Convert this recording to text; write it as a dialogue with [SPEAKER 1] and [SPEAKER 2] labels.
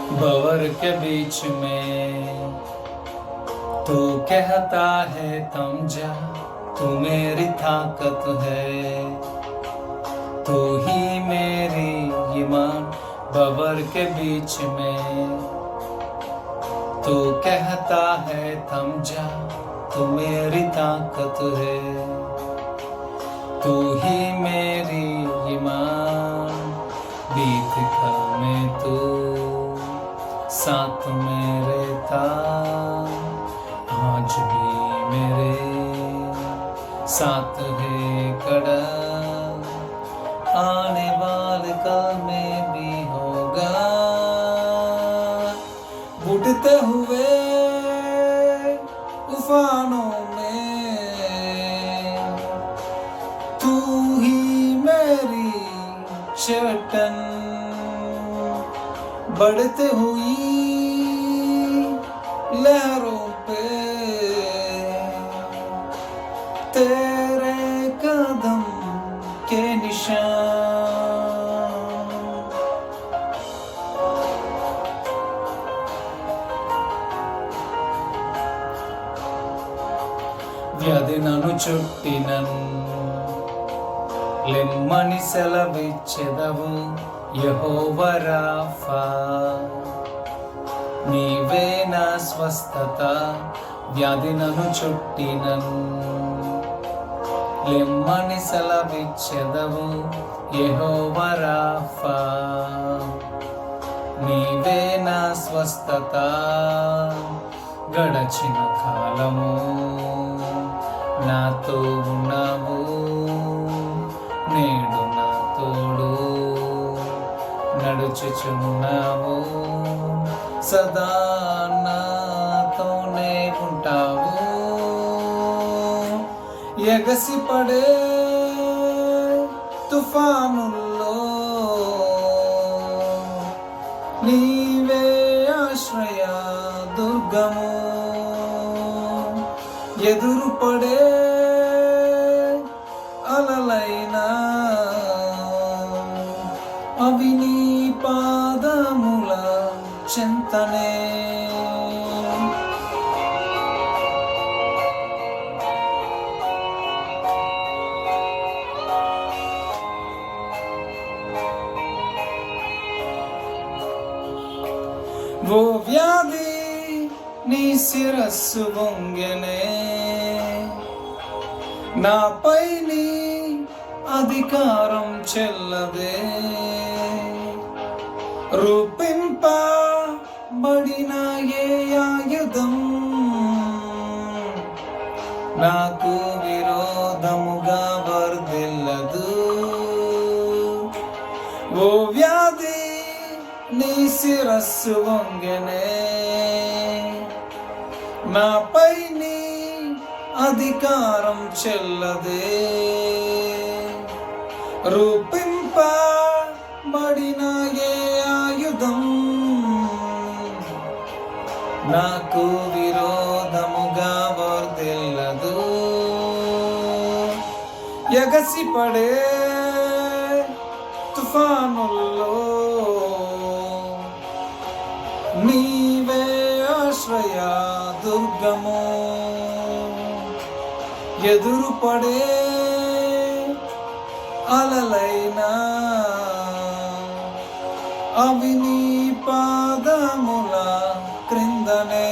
[SPEAKER 1] भंवर के बीच में तू कहता है थम जा, तू मेरी ताकत है, तू ही मेरी ईमान। भंवर के बीच में तू कहता है थम जा, तू मेरी ताकत है, तू ही मेरी ईमान। बीत कल में तू साथ मेरे था, आज भी मेरे साथ है खड़ा, आने वाले कल में भी होगा। उठते हुए तूफानों में तू ही मेरी शर्टन, बढ़ते हुई लहरों पे तेरे कदम के निशान। వ్యాధి నన్ను చుట్టినన్ లెమ్మని సెలవిచ్చెదవు యెహోవా రాఫా, నీవే నా స్వస్థత. వ్యాధి నన్ను చుట్టినన్ లెమ్మని సెలవిచ్చెదవు యెహోవా రాఫా, నీవే నా స్వస్థత. గడచిన కాలము నాతో ఉన్నావు, నేడు నా తోడు నడుచుచున్నావు, సదా నాతోనే ఉంటావు. ఎగసిపడే తుఫానుల్లో నీవే ఆశ్రయ దుర్గము, ఎదురుపడే అలలైనా అవి నీ పాదముల చెంతనే. ఓ వ్యాధి నీ శిరస్సు వంగెనే, నాపై నీ అధికారం చెల్లదే. రూపింపబడిన ఏ ఆయుధం నాకు విరోధముగా వర్ధిల్లదు. ఓ వ్యాధి నీ శిరస్సు వంగెనే, నాపై నీ అధికారం చెల్లదే. రూపింపబడిన ఏ ఆయుధం నాకు విరోధముగా వర్ధిల్లదు. ఎగసిపడే తుఫానుల్లో నీవే ఆశ్రయ దుర్గము, ఎదురుపడే అలలైనా అవి నీ పాదముల క్రిందనే.